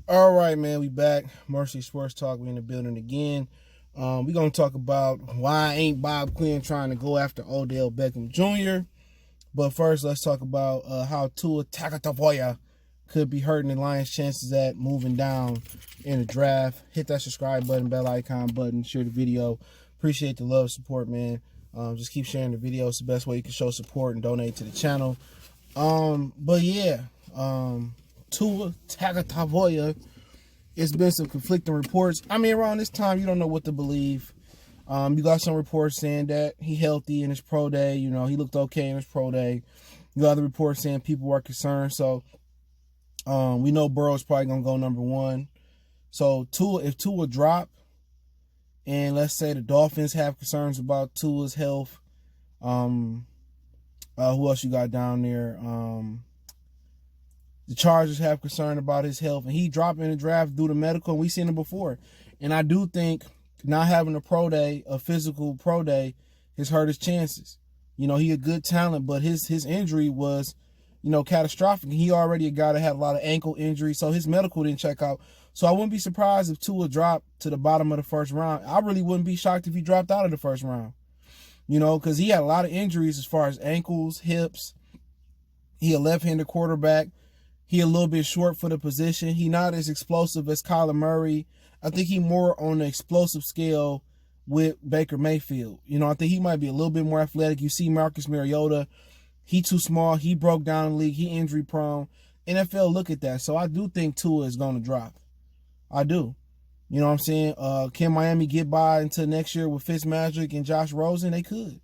All right, man, we back. Mercy Sports Talk. We in the building again. We're going to talk about why ain't Bob Quinn trying to go after Odell Beckham Jr. But first, let's talk about how Tua Tagovailoa could be hurting the Lions' chances at moving down in the draft. Hit that subscribe button, bell icon button, share the video. Appreciate the love, support, man. Just keep sharing the video. It's the best way you can show support and donate to the channel. But yeah, Tua Tagovailoa. It's been some conflicting reports. I mean, around this time, you don't know what to believe. You got some reports saying that he healthy in his pro day. You know, he looked okay in his pro day. You got other reports saying people are concerned. So, we know Burrow's probably going to go number one. So, if Tua drop, and let's say the Dolphins have concerns about Tua's health, who else you got down there? The Chargers have concern about his health, and he dropped in the draft due to medical, and we've seen it before. And I do think not having a pro day, a physical pro day, has hurt his chances. You know, he a good talent, but his injury was, catastrophic. He already a guy that had a lot of ankle injuries, so his medical didn't check out. So I wouldn't be surprised if Tua dropped to the bottom of the first round. I really wouldn't be shocked if he dropped out of the first round, because he had a lot of injuries as far as ankles, hips. He a left-handed quarterback. He a little bit short for the position. He not as explosive as Kyler Murray. I think he more on the explosive scale with Baker Mayfield. I think he might be a little bit more athletic. You see Marcus Mariota. He too small. He broke down the league. He injury prone. NFL look at that. So I do think Tua is going to drop. I do. You know what I'm saying? Can Miami get by until next year with Fitzmagic and Josh Rosen? They could.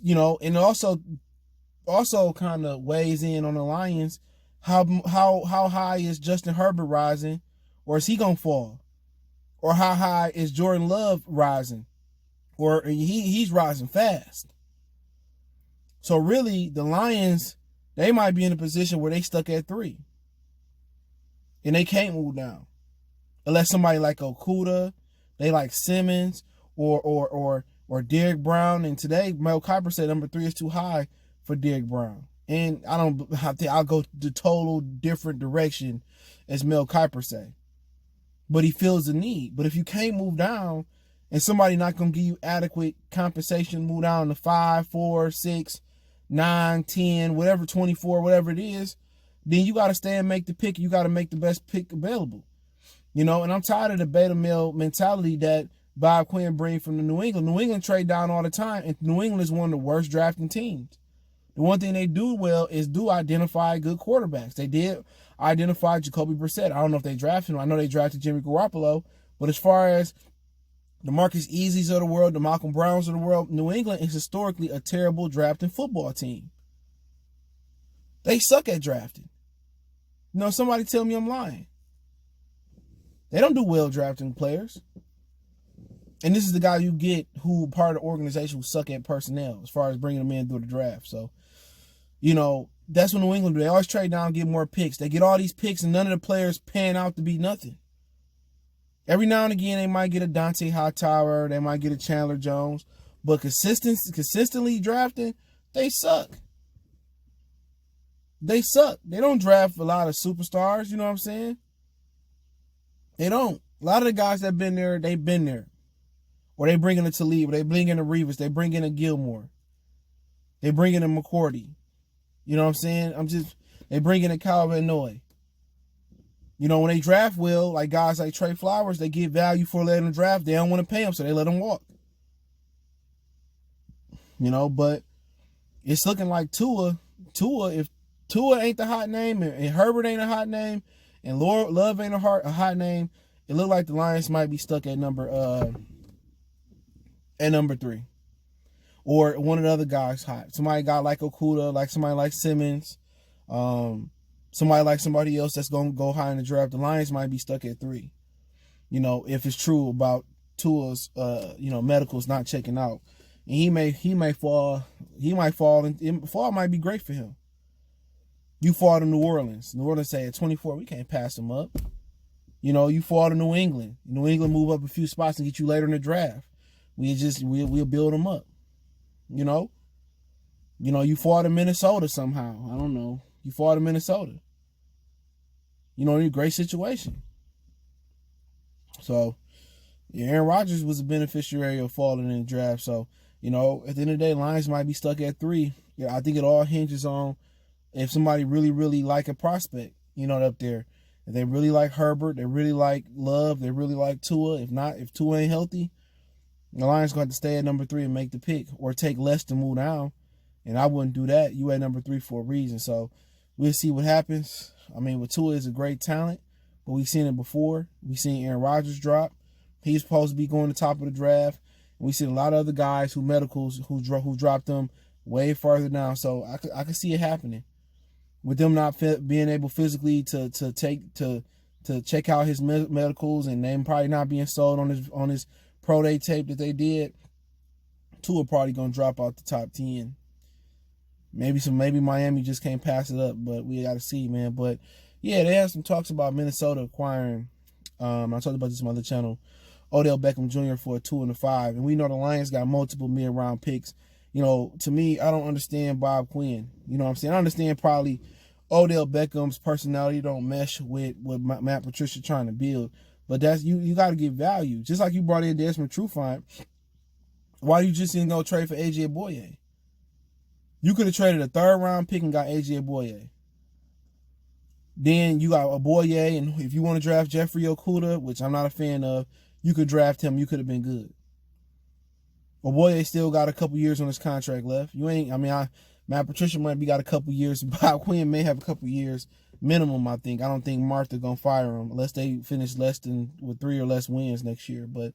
And also kind of weighs in on the Lions. How high is Justin Herbert rising, or is he gonna fall? Or how high is Jordan Love rising, or he's rising fast? So really, the Lions, they might be in a position where they stuck at 3, and they can't move down unless somebody like Okudah, they like Simmons, or Derrick Brown. And today, Mel Kiper said number 3 is too high for Derrick Brown. And I think I'll go the total different direction as Mel Kiper say. But he feels the need. But if you can't move down and somebody not going to give you adequate compensation, move down to 5, 4, 6, 9, 10, whatever, 24, whatever it is, then you got to stay and make the pick. You got to make the best pick available. And I'm tired of the beta male mentality that Bob Quinn brings from the New England. New England trade down all the time, and New England is one of the worst drafting teams. The one thing they do well is identify good quarterbacks. They did identify Jacoby Brissett. I don't know if they drafted him. I know they drafted Jimmy Garoppolo. But as far as the Marcus Easlys of the world, the Malcolm Browns of the world, New England is historically a terrible drafting football team. They suck at drafting. Somebody tell me I'm lying. They don't do well drafting players. And this is the guy you get who part of the organization who suck at personnel as far as bringing them in through the draft. So, that's what New England do. They always trade down and get more picks. They get all these picks and none of the players pan out to be nothing. Every now and again, they might get a Dante Hightower. They might get a Chandler Jones. But consistently drafting, they suck. They suck. They don't draft a lot of superstars. You know what I'm saying? They don't. A lot of the guys that been there, they've been there. Or they bring in a Talib, or they bring in a Reeves, they bring in a Gilmore. They bring in a McCourty. You know what I'm saying? They bring in a Cowherd. When they draft well, like guys like Trey Flowers, they get value for letting them draft. They don't want to pay them, so they let them walk. But it's looking like Tua, if Tua ain't the hot name, and Herbert ain't a hot name, and Love ain't a hot name, it looked like the Lions might be stuck at number 3. Or one of the other guys hot. Somebody got like Okudah, like somebody like Simmons, somebody like somebody else that's going to go high in the draft. The Lions might be stuck at 3. If it's true about Tua's, medicals not checking out. And he may fall, and fall might be great for him. You fall to New Orleans. New Orleans say at 24, we can't pass him up. You fall to New England. New England move up a few spots and get you later in the draft. We'll build them up. You fall to Minnesota somehow. I don't know. You fall to Minnesota. in a great situation. So, yeah, Aaron Rodgers was a beneficiary of falling in the draft. So, at the end of the day, Lions might be stuck at 3. Yeah, I think it all hinges on if somebody really, really like a prospect, up there. If they really like Herbert, they really like Love, they really like Tua. If not, if Tua ain't healthy, the Lions going to have to stay at number 3 and make the pick, or take less to move down. And I wouldn't do that. You at number 3 for a reason. So we'll see what happens. I mean, with Tua is a great talent, but we've seen it before. We've seen Aaron Rodgers drop. He's supposed to be going to the top of the draft. And we've seen a lot of other guys who dropped them way farther down. So I could see it happening. With them not being able physically to check out his medicals, and them probably not being sold on his pro day tape that they did, Tua probably gonna drop out the top 10. Maybe Miami just can't pass it up, but we gotta see, man. But yeah, they had some talks about Minnesota acquiring. I talked about this on my other channel, Odell Beckham Jr. for a 2 and a 5, and we know the Lions got multiple mid-round picks. To me, I don't understand Bob Quinn. You know what I'm saying? I understand probably Odell Beckham's personality don't mesh with what Matt Patricia trying to build, but that's you got to get value. Just like you brought in Desmond Trufant, why you just didn't go trade for AJ Boye? You could have traded a 3rd round pick and got AJ Boye. Then you got a Boye, and if you want to draft Jeffrey Okudah, which I'm not a fan of, you could draft him. You could have been good. Boye still got a couple years on his contract left. Matt Patricia might be got a couple years. Bob Quinn may have a couple years minimum, I think. I don't think Martha gonna fire him unless they finish with 3 or less wins next year. But,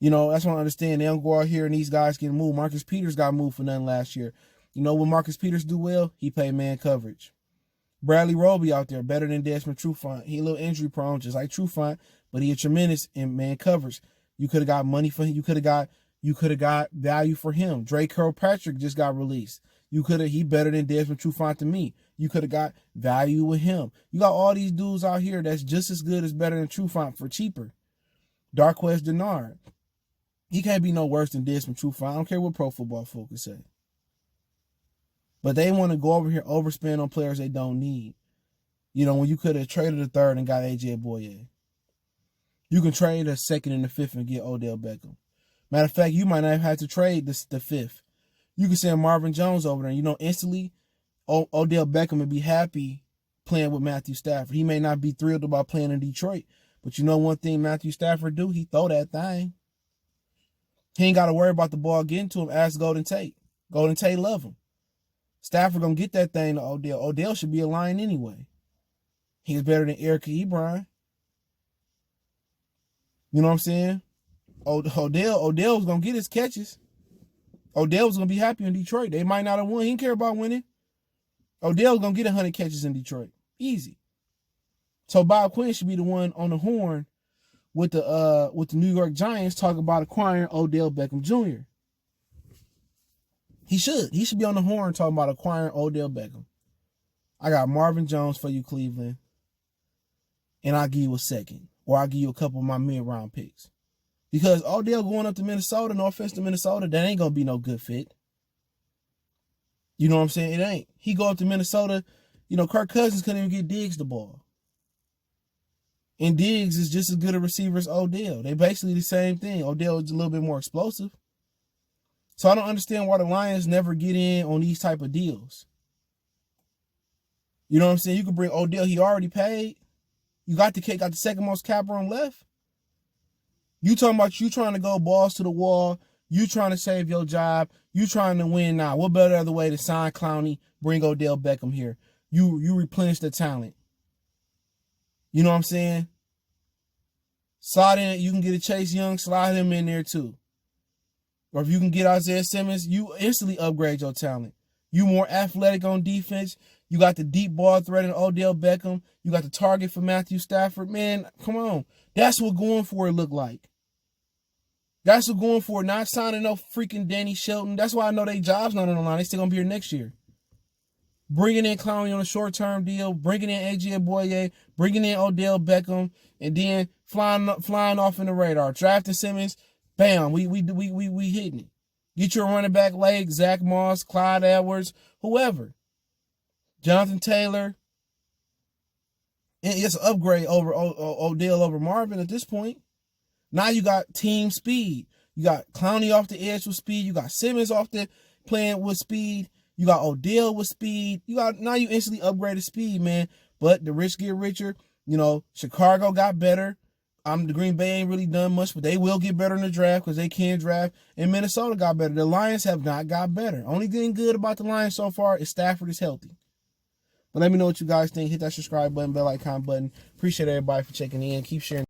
that's what I understand. They don't go out here and these guys get moved. Marcus Peters got moved for nothing last year. When Marcus Peters do well, he pay man coverage. Bradley Roby out there, better than Desmond Trufant. He a little injury prone, just like Trufant, but he a tremendous in man coverage. You could have got money for him. You could have got value for him. Drake Kirkpatrick just got released. He better than Desmond Trufant to me. You could have got value with him. You got all these dudes out here that's just as good as better than Trufant for cheaper. Darqueze Dennard. He can't be no worse than Desmond Trufant. I don't care what Pro Football Focus say. But they want to go over here, overspend on players they don't need. When you could have traded a 3rd and got AJ Boye. You can trade a 2nd and a 5th and get Odell Beckham. Matter of fact, you might not have to trade the 5th. You can send Marvin Jones over there. Instantly, Odell Beckham would be happy playing with Matthew Stafford. He may not be thrilled about playing in Detroit, but one thing Matthew Stafford do? He throw that thing. He ain't got to worry about the ball getting to him. Ask Golden Tate. Golden Tate love him. Stafford gonna get that thing to Odell. Odell should be a Lion anyway. He's better than Eric Ebron. You know what I'm saying? Odell was gonna get his catches. Odell was gonna be happy in Detroit. They might not have won. He didn't care about winning. Odell's gonna get 100 catches in Detroit. Easy. So Bob Quinn should be the one on the horn with the New York Giants talking about acquiring Odell Beckham Jr. He should. He should be on the horn talking about acquiring Odell Beckham. I got Marvin Jones for you, Cleveland. And I'll give you a 2nd. Or I'll give you a couple of my mid-round picks. Because Odell going up to Minnesota, no offense to Minnesota, that ain't going to be no good fit. You know what I'm saying? It ain't. He go up to Minnesota, Kirk Cousins couldn't even get Diggs the ball. And Diggs is just as good a receiver as Odell. They basically the same thing. Odell is a little bit more explosive. So I don't understand why the Lions never get in on these type of deals. You know what I'm saying? You could bring Odell. He already paid. You got the 2nd most cap room left. You talking about you trying to go balls to the wall. You trying to save your job. You trying to win now. What better other way to sign Clowney, bring Odell Beckham here? You replenish the talent. You know what I'm saying? Slide in. You can get a Chase Young. Slide him in there too. Or if you can get Isaiah Simmons, you instantly upgrade your talent. You more athletic on defense. You got the deep ball threat in Odell Beckham. You got the target for Matthew Stafford. Man, come on. That's what going for it look like. That's what going for it. Not signing no freaking Danny Shelton. That's why I know they jobs not on the line. They still going to be here next year. Bringing in Clowney on a short-term deal. Bringing in AJ Boye. Bringing in Odell Beckham. And then flying off in the radar. Drafting Simmons. Bam, we hitting it. Get your running back leg, Zach Moss, Clyde Edwards, whoever. Jonathan Taylor. It's an upgrade over Odell over Marvin at this point. Now you got team speed. You got Clowney off the edge with speed. You got Simmons off the playing with speed. You got Odell with speed. Now you instantly upgraded speed, man. But the rich get richer. You know, Chicago got better. The Green Bay ain't really done much, but they will get better in the draft because they can draft. And Minnesota got better. The Lions have not got better. Only thing good about the Lions so far is Stafford is healthy. But let me know what you guys think. Hit that subscribe button, bell icon button. Appreciate everybody for checking in. Keep sharing.